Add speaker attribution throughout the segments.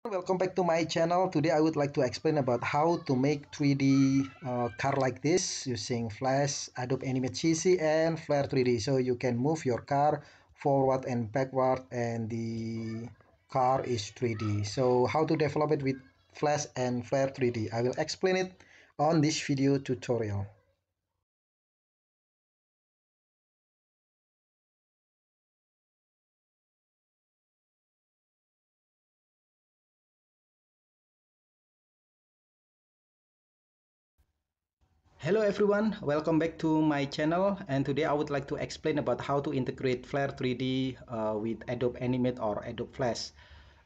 Speaker 1: Welcome back to my channel. Today I would like to explain about how to make 3D car like this using Flash, Adobe Animate CC, and Flare 3D. So you can move your car forward and backward and the car is 3D. So how to develop it with Flash and Flare 3D? I will explain it on this video tutorial. Hello everyone, welcome back to my channel, and today I would like to explain about how to integrate Flare 3D with Adobe Animate or Adobe Flash.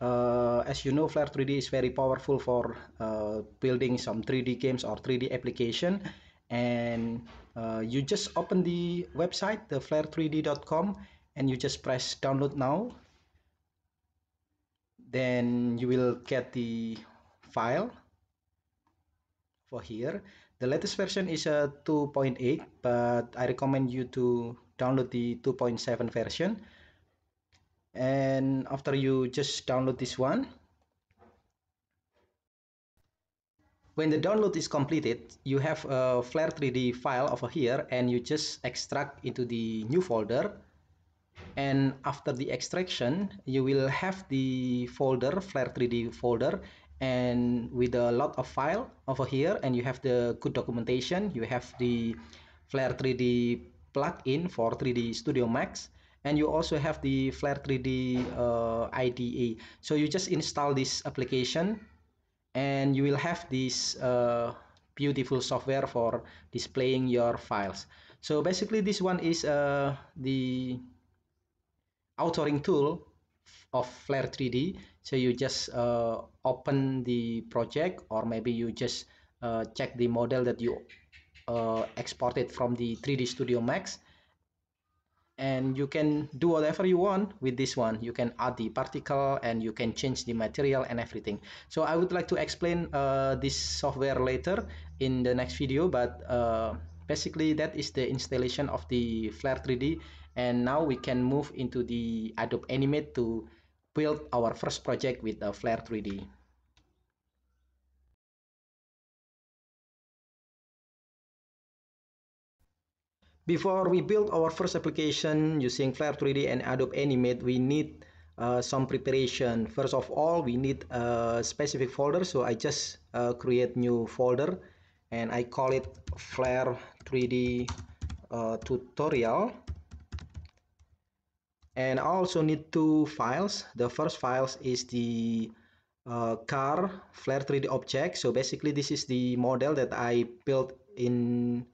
Speaker 1: As you know, Flare 3D is very powerful for building some 3D games or 3D application, and you just open the website, the flare3d.com, and you just press download now. Then you will get the file for here. The latest version is a 2.8, but I recommend you to download the 2.7 version. And after you just download this one, when the download is completed, you have a Flare 3D file over here, and you just extract into the new folder. And after the extraction, you will have the folder, Flare 3D folder, and with a lot of file over here, and you have the good documentation. You have the Flare 3D plugin for 3D Studio Max, and you also have the Flare 3D IDE. So you just install this application, and you will have this beautiful software for displaying your files. So basically this one is the authoring tool of Flare 3D. So you just open the project, or maybe you just check the model that you exported from the 3D Studio Max, and you can do whatever you want with this one. You can add the particle, and you can change the material and everything. So I would like to explain this software later in the next video, but basically that is the installation of the Flare 3D. And now we can move into the Adobe Animate to build our first project with Flare 3D. Before we build our first application using Flare 3D and Adobe Animate, we need some preparation. First of all, we need a specific folder. So I just create new folder, and I call it Flare 3D tutorial. And I also need two files. The first files is the car Flare 3D object. So basically this is the model that I built in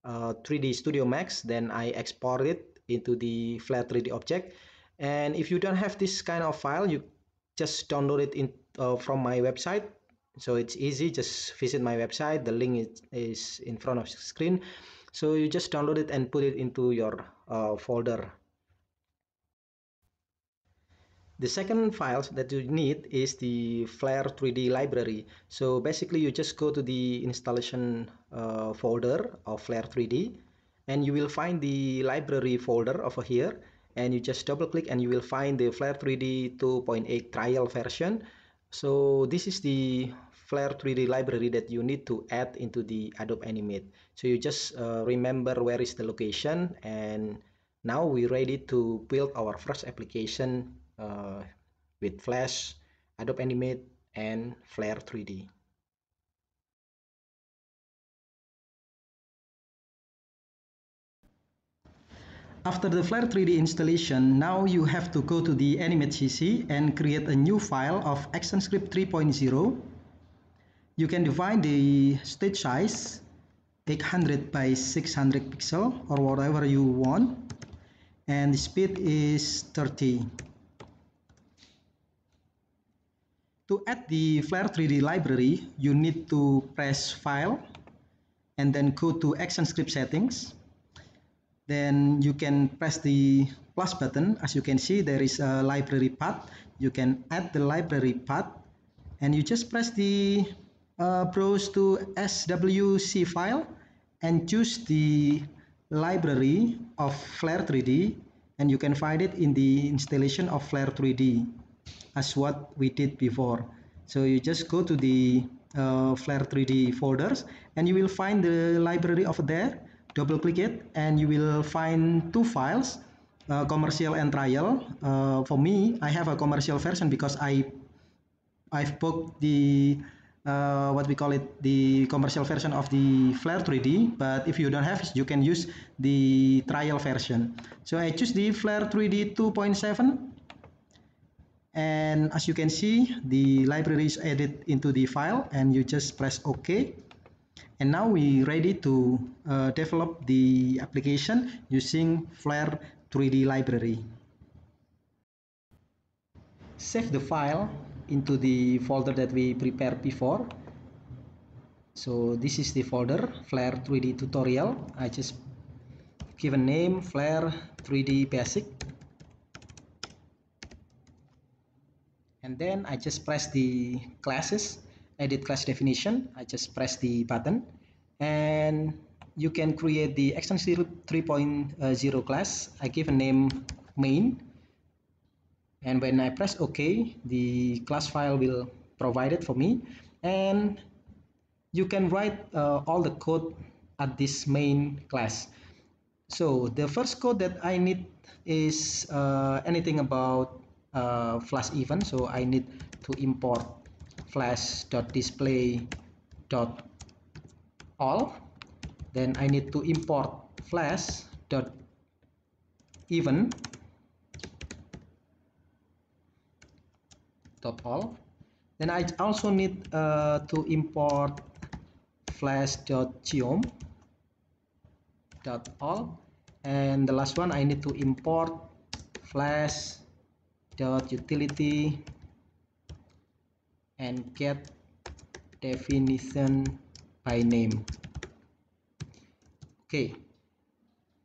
Speaker 1: 3D Studio Max. Then I export it into the Flare 3D object. And if you don't have this kind of file, you just download it from my website. So it's easy, just visit my website. The link is in front of the screen. So you just download it and put it into your folder. The second files that you need is the Flare 3D library. So basically you just go to the installation folder of Flare 3D, and you will find the library folder over here, and you just double click and you will find the Flare 3D 2.8 trial version. So this is the Flare 3D library that you need to add into the Adobe Animate. So you just remember where is the location, and now we're ready to build our first application with Flash, Adobe Animate, and Flare 3D. After the Flare 3D installation, now you have to go to the Animate CC and create a new file of ActionScript 3.0. You can define the stage size 800 by 600 pixel or whatever you want, and the speed is 30. To add the Flare 3D library, you need to press File and then go to ActionScript settings. Then you can press the plus button. As you can see, there is a library path. You can add the library path, and you just press the browse to SWC file and choose the library of Flare 3D, and you can find it in the installation of Flare 3D as what we did before. So you just go to the Flare 3D folders and you will find the library over there. Double click it and you will find two files, commercial and trial. For me, I have a commercial version because I've booked the what we call it, the commercial version of the Flare 3D, but if you don't have it, you can use the trial version. So I choose the Flare 3D 2.7, and as you can see, the library is added into the file, and you just press OK. And now we ready to develop the application using Flare 3D library. Save the file into the folder that we prepared before. So this is the folder, Flare 3D tutorial. I just give a name, Flare 3D basic. And then I just press the classes, edit class definition. I just press the button and you can create the extension 3.0 class. I give a name main. And when I press OK, the class file will provide it for me. And you can write all the code at this main class. So the first code that I need is anything about flash event. So I need to import flash.display.all. Then I need to import flash.event.all. Then I also need to import flash.geom.all, and the last one I need to import flash.utility and get definition by name. Okay,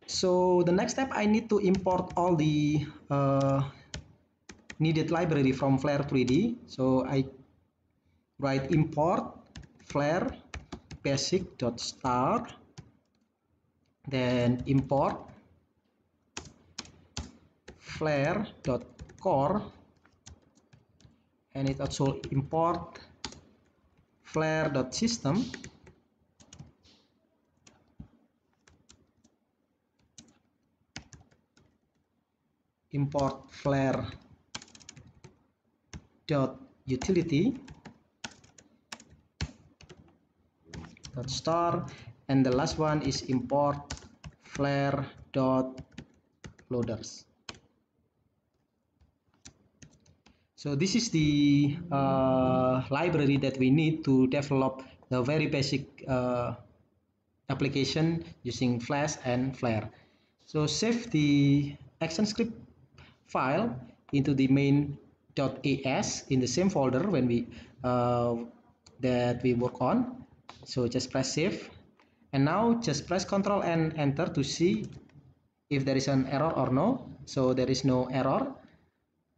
Speaker 1: so the next step, I need to import all the needed library from Flare 3D. So I write import Flare basic.star, then import flare.core, and it also import flare.system, import flare.utility .star, and the last one is import flare.loaders. So this is the library that we need to develop the very basic application using Flash and Flare. So save the ActionScript file into the main.as in the same folder when we that we work on. So just press save, and now just press Ctrl and enter to see if there is an error or no. So there is no error.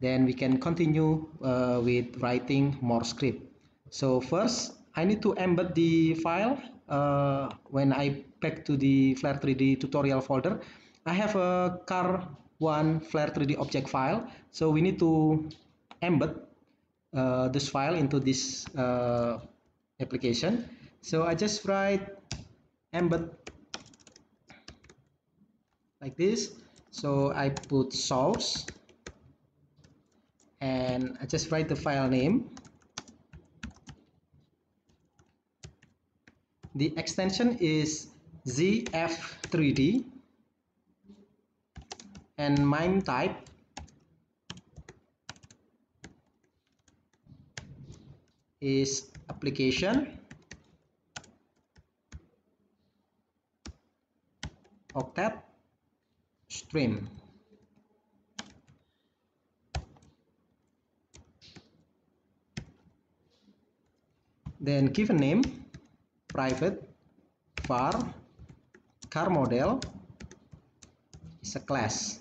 Speaker 1: Then we can continue with writing more script. So first I need to embed the file. When I back to the Flare 3D tutorial folder, I have a car1 Flare 3D object file. So we need to embed this file into this application. So I just write embed like this. So I put source and I just write the file name. The extension is ZF3D and MIME type is application octet stream. Then give a name, private var car model is a class.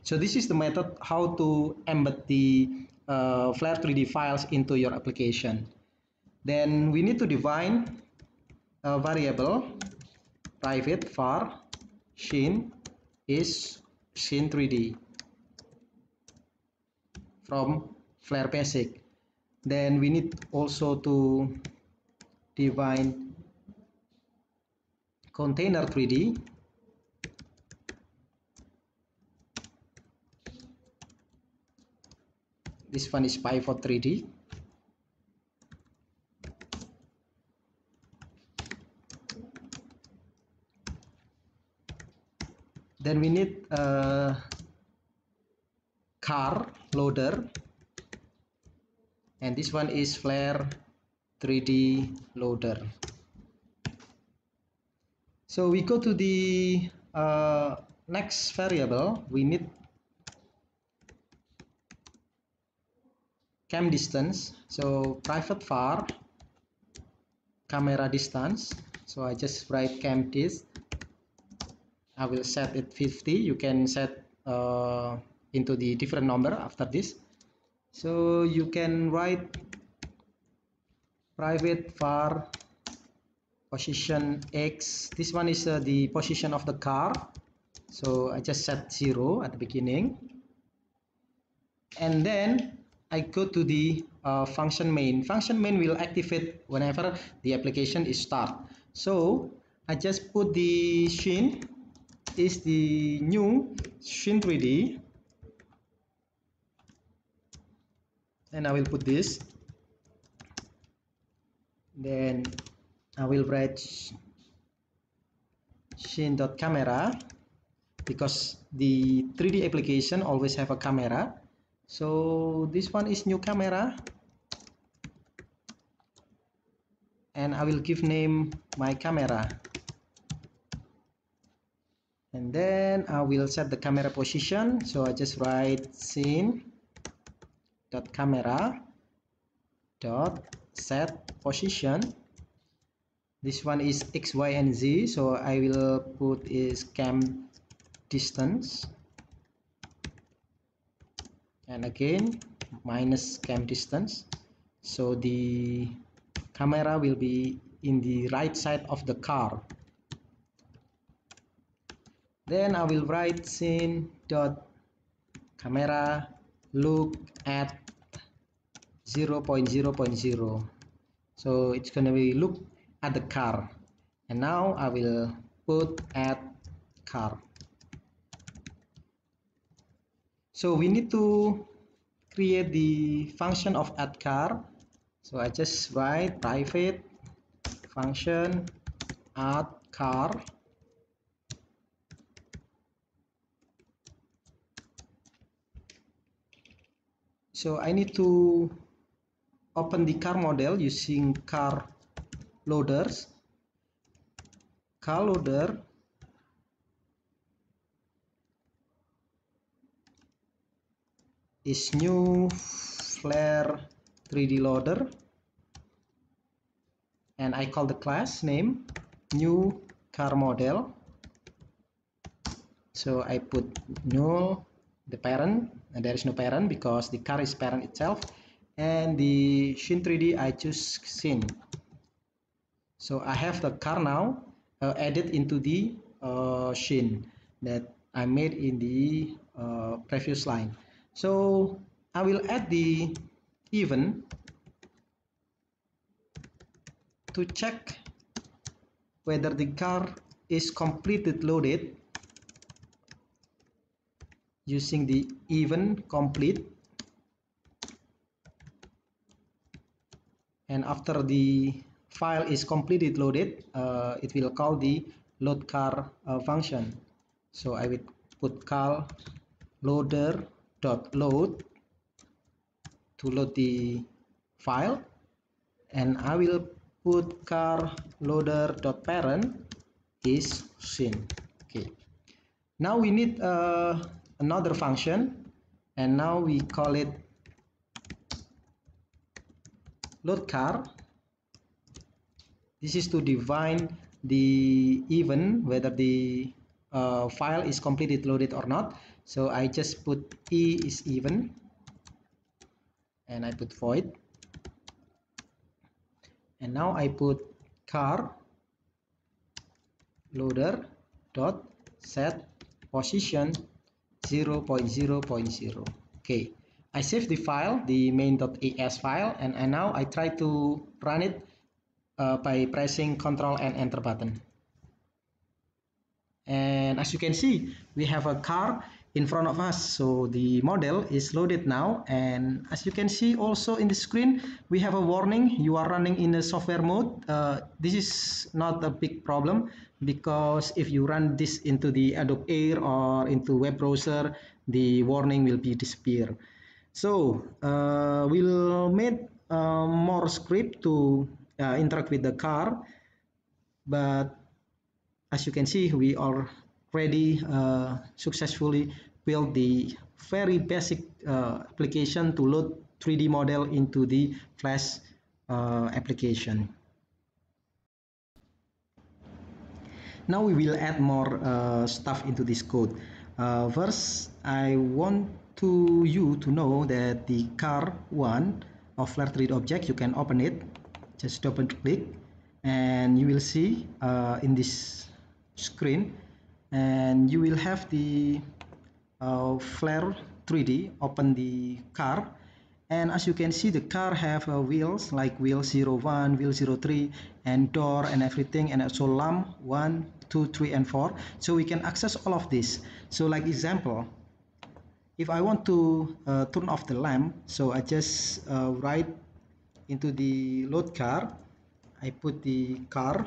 Speaker 1: So this is the method how to embed the Flare 3D files into your application. Then we need to define a variable private var scene is scene 3D from flare basic. Then we need also to define container 3D. This one is pivot 3D. Then we need a car loader, and this one is flare 3D loader. So we go to the next variable. We need cam distance. So private var camera distance. So I just write cam dist. I will set it 50. You can set into the different number after this. So you can write private var position X. This one is the position of the car. So I just set 0 at the beginning. And then I go to the function main. Function main will activate whenever the application is start. So I just put the scene is the new scene 3D, and I will put this. Then I will write scene.camera because the 3D application always have a camera. So this one is new camera, and I will give name my camera. And then I will set the camera position. So I just write scene.camera dot set position. This one is X, Y, and Z. So I will put is cam distance. And again minus cam distance. So the camera will be in the right side of the car. Then I will write scene.camera look at 0.0.0. So it's gonna be look at the car. And now I will put at car. So we need to create the function of add car. So I just write private function add car. So I need to open the car model using car loaders. Car loader is new flare 3D loader, and I call the class name new car model. So I put null the parent, and there is no parent because the car is parent itself, and the scene 3D I choose scene. So I have the car now added into the scene that I made in the previous line. So I will add the event to check whether the car is completed loaded using the event complete. And after the file is completed loaded, it will call the load car function. So I will put call loader.load to load the file, and I will put car loader.parent is scene. Okay, now we need another function, and now we call it load car. This is to define the event whether the file is completed loaded or not. So I just put e is event, and I put void, and now I put car loader dot set position 0.0.0. Okay, I save the file, the main.as file, and now I try to run it by pressing Ctrl and Enter button. And as you can see, we have a car in front of us. So the model is loaded now. And as you can see also in the screen, we have a warning. You are running in a software mode. This is not a big problem because if you run this into the Adobe Air or into web browser, the warning will be disappear. So we'll make more script to interact with the car, but as you can see, we already successfully built the very basic application to load 3D model into the Flash application. Now we will add more stuff into this code. First, I want you to know that the car one of Flare 3D object, you can open it. Just double click, and you will see in this screen, and you will have the Flare 3D. Open the car, and as you can see, the car have wheels like wheel 01, wheel 03, and door and everything, and also lamp 1, 2, 3, and 4. So we can access all of this. So like example, if I want to turn off the lamp, so I just write into the load car. I put the car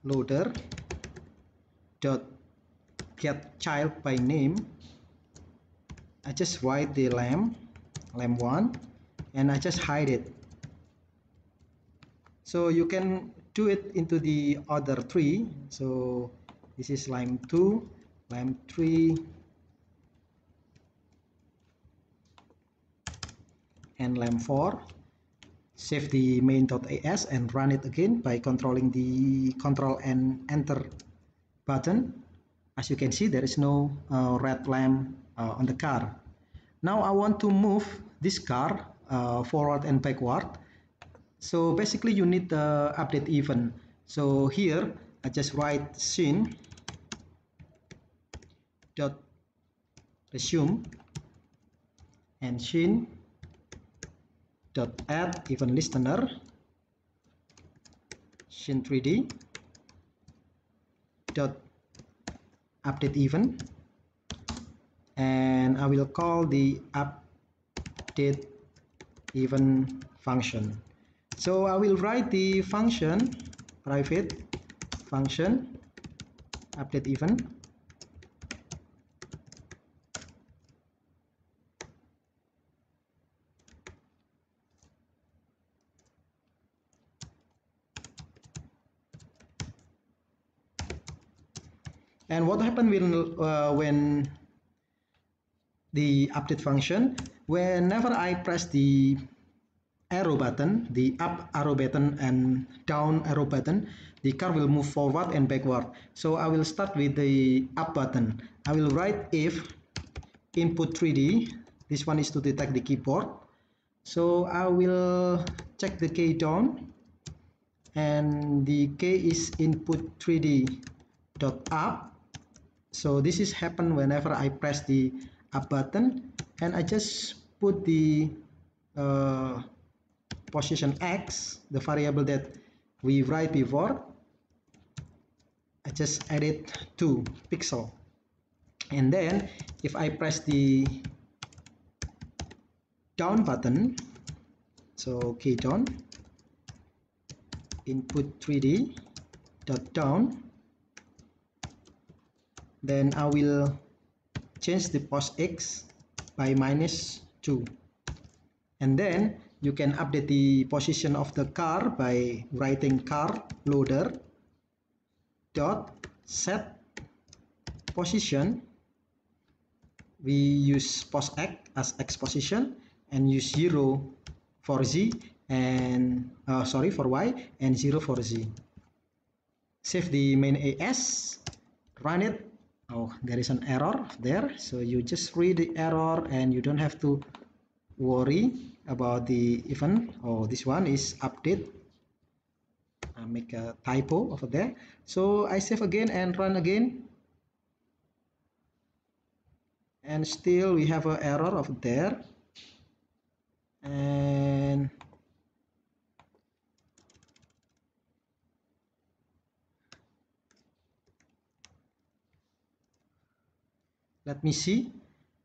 Speaker 1: loader dot get child by name. I just write the lamp 1, and I just hide it. So you can do it into the other 3. So this is lamp 2, lamp 3, and lamp 4. Save the main.as and run it again by controlling the Ctrl and Enter button. As you can see, there is no red lamp on the car. Now I want to move this car forward and backward. So basically you need the update event. So here I just write scene dot resume and scene dot add event listener scene 3D dot update event, and I will call the update event function. So I will write the function private function update event, and what happened when the update function, whenever I press the arrow button, the up arrow button and down arrow button, the car will move forward and backward. So I will start with the up button. I will write if input 3D, this one is to detect the keyboard. So I will check the key down, and the key is input 3D dot up. So this is happen whenever I press the up button, and I just put the position X, the variable that we write before. I just added 2 pixel, and then if I press the down button, so key down, input 3D dot down, then I will change the pos X by -2, and then you can update the position of the car by writing car loader dot set position. We use pos X as X position and use 0 for Z and for Y and 0 for Z. Save the main AS, run it. Oh, there is an error there, so you just read the error and you don't have to worry about the event. Oh, this one is update. I make a typo over there. So I save again and run again. and still we have an error of there. And let me see.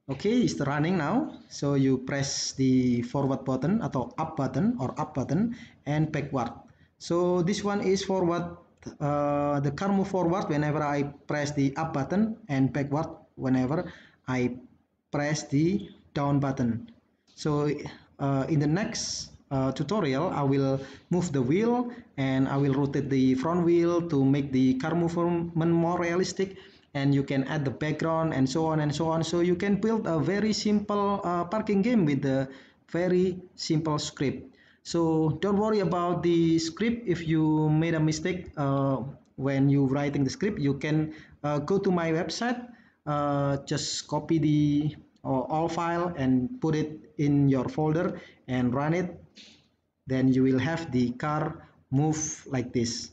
Speaker 1: Okay, it's running now. So you press the forward button atau up button or up button and backward. So this one is forward. The car move forward whenever I press the up button and backward whenever I press the down button. So in the next tutorial, I will move the wheel and I will rotate the front wheel to make the car movement more realistic, and you can add the background and so on and so on. So you can build a very simple parking game with a very simple script. So don't worry about the script. If you made a mistake when you writing the script, you can go to my website, just copy the all file and put it in your folder and run it. Then you will have the car move like this.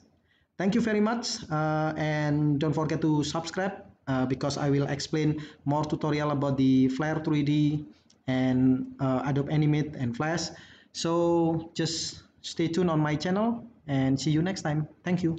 Speaker 1: Thank you very much, and don't forget to subscribe because I will explain more tutorial about the Flare 3D and Adobe Animate and Flash. So just stay tuned on my channel and see you next time. Thank you.